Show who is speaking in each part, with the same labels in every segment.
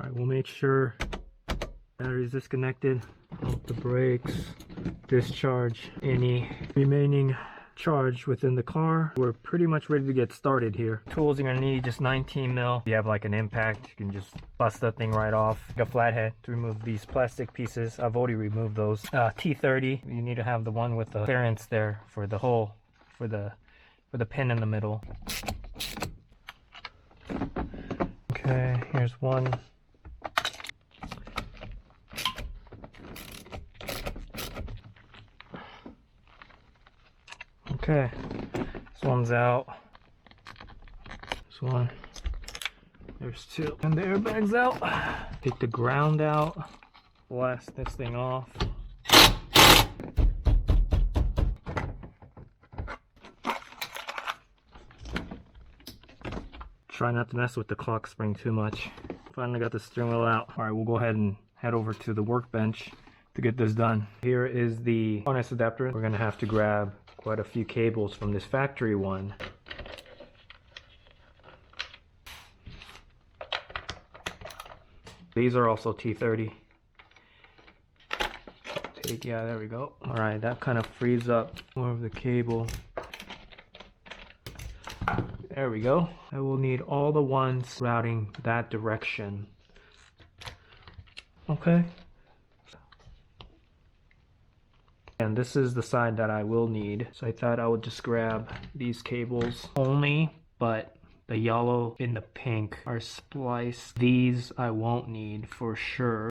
Speaker 1: Alright, we'll make sure battery is disconnected. Off the brakes. Discharge any remaining charge within the car. We're pretty much ready to get started here. Tools you're gonna need, just 19 mil. If you have like an impact, you can just bust that thing right off. Like a flathead to remove these plastic pieces. I've already removed those. T30. You need to have the one with the clearance there for the hole, for the pin in the middle. Okay, here's one. Okay, this one's out. This one. There's two. And the airbag's out. Take the ground out. Blast this thing off. Try not to mess with the clock spring too much. Finally got the steering wheel out. Alright, we'll go ahead and head over to the workbench to get this done. Here is the harness adapter. We're gonna have to grab quite a few cables from this factory one. These are also T30. Yeah, there we go. Alright, that kind of frees up more of the cable. There we go. I will need all the ones routing that direction. Okay. And this is the side that I will need. So I thought I would just grab these cables only, but the yellow and the pink are spliced. These I won't need for sure.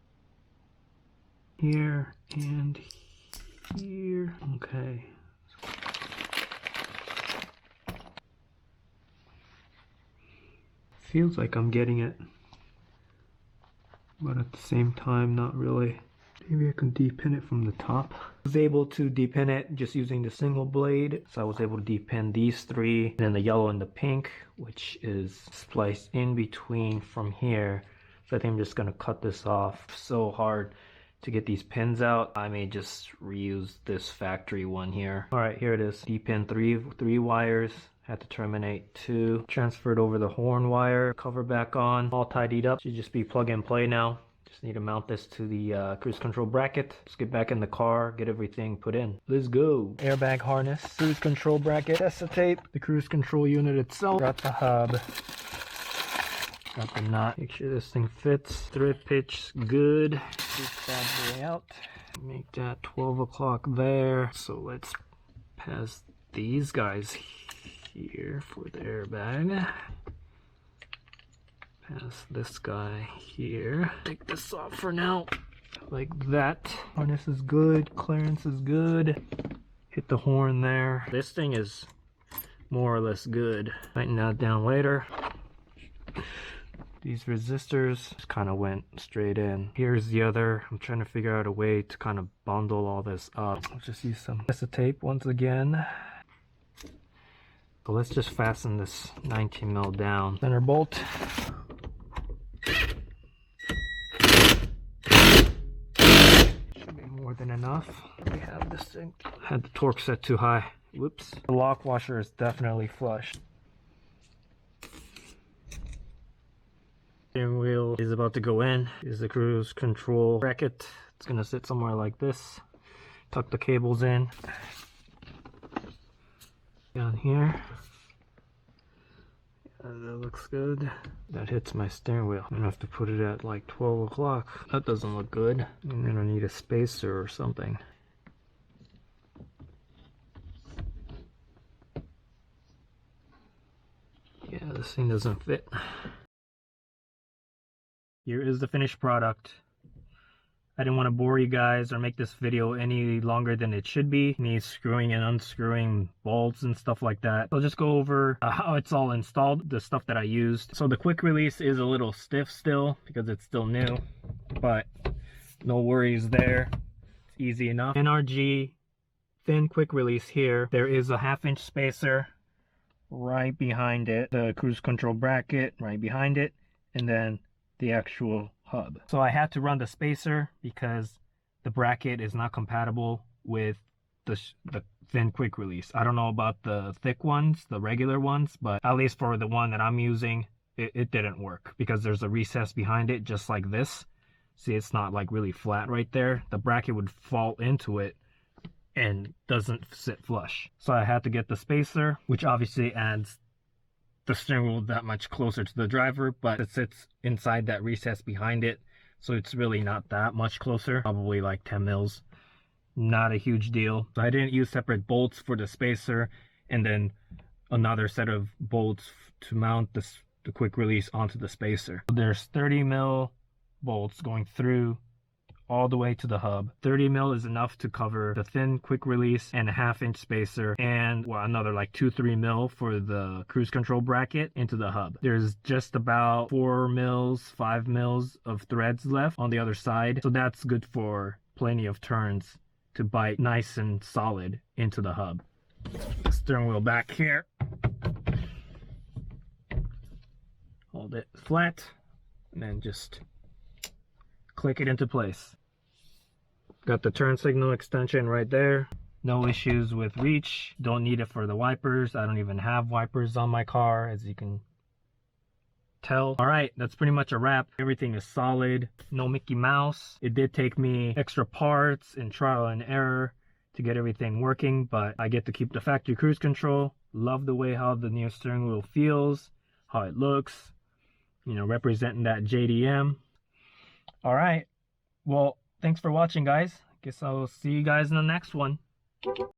Speaker 1: Here and here. Okay. Feels like I'm getting it, but at the same time not really. Maybe I can depin it from the top. I was able to depin it just using the single blade, so I was able to depin these three, and then the yellow and the pink, which is spliced in between from here. So I think I'm just gonna cut this off. So hard to get these pins out. I may just reuse this factory one here. All right, here it is. Depin three wires. Had to terminate two. Transferred over the horn wire. Cover back on. All tidied up. Should just be plug and play now. Just need to mount this to the cruise control bracket. Let's get back in the car, get everything put in. Let's go. Airbag harness, cruise control bracket, acetate, the cruise control unit itself. Got the hub. Got the knot. Make sure this thing fits. Thread pitch good. Take that boy out. Make that 12 o'clock there. So let's pass these guys here for the airbag. Pass this guy here. Take this off for now. Like that. Harness is good. Clearance is good. Hit the horn there. This thing is more or less good. Tighten that down later. These resistors just kind of went straight in. Here's the other. I'm trying to figure out a way to kind of bundle all this up. I'll just use some acetate once again. So let's just fasten this 19 mil down. Center bolt. Should be more than enough. We have this thing. Had the torque set too high. Whoops. The lock washer is definitely flush. Steering wheel is about to go in. Is the cruise control bracket. It's gonna sit somewhere like this. Tuck the cables in. Down here. Yeah, that looks good. That hits my steering wheel. I'm gonna have to put it at like 12 o'clock. That doesn't look good. I'm gonna need a spacer or something. Yeah, this thing doesn't fit. Here is the finished product. I didn't want to bore you guys or make this video any longer than it should be. Me screwing and unscrewing bolts and stuff like that. I'll just go over how it's all installed, the stuff that I used. So the quick release is a little stiff still because it's still new, but no worries there. It's easy enough. NRG thin quick release here. There is a 1/2 inch spacer right behind it. The cruise control bracket right behind it. And then the actual hub. So I had to run the spacer because the bracket is not compatible with the thin quick release. I don't know about the thick ones, the regular ones, but at least for the one that I'm using, it didn't work because there's a recess behind it just like this. See, it's not like really flat right there. The bracket would fall into it and doesn't sit flush. So I had to get the spacer, which obviously adds the steering wheel that much closer to the driver, but it sits inside that recess behind it. So it's really not that much closer, probably like 10 mils. Not a huge deal. So I didn't use separate bolts for the spacer and then another set of bolts to mount the quick release onto the spacer. There's 30 mil bolts going through all the way to the hub. 30 mil is enough to cover the thin quick release and a 1/2 inch spacer, and well, another like 2-3 mil for the cruise control bracket into the hub. There's just about 4 mils, 5 mils of threads left on the other side, so that's good for plenty of turns to bite nice and solid into the hub. Steering wheel back here. Hold it flat and then just click it into place. Got the turn signal extension right there. No issues with reach. Don't need it for the wipers. I don't even have wipers on my car, as you can tell. All right, that's pretty much a wrap. Everything is solid. No Mickey Mouse. It did take me extra parts and trial and error to get everything working, but I get to keep the factory cruise control. Love the way how the new steering wheel feels, how it looks, you know, representing that JDM. All right, well, thanks for watching, guys. Guess I'll see you guys in the next one.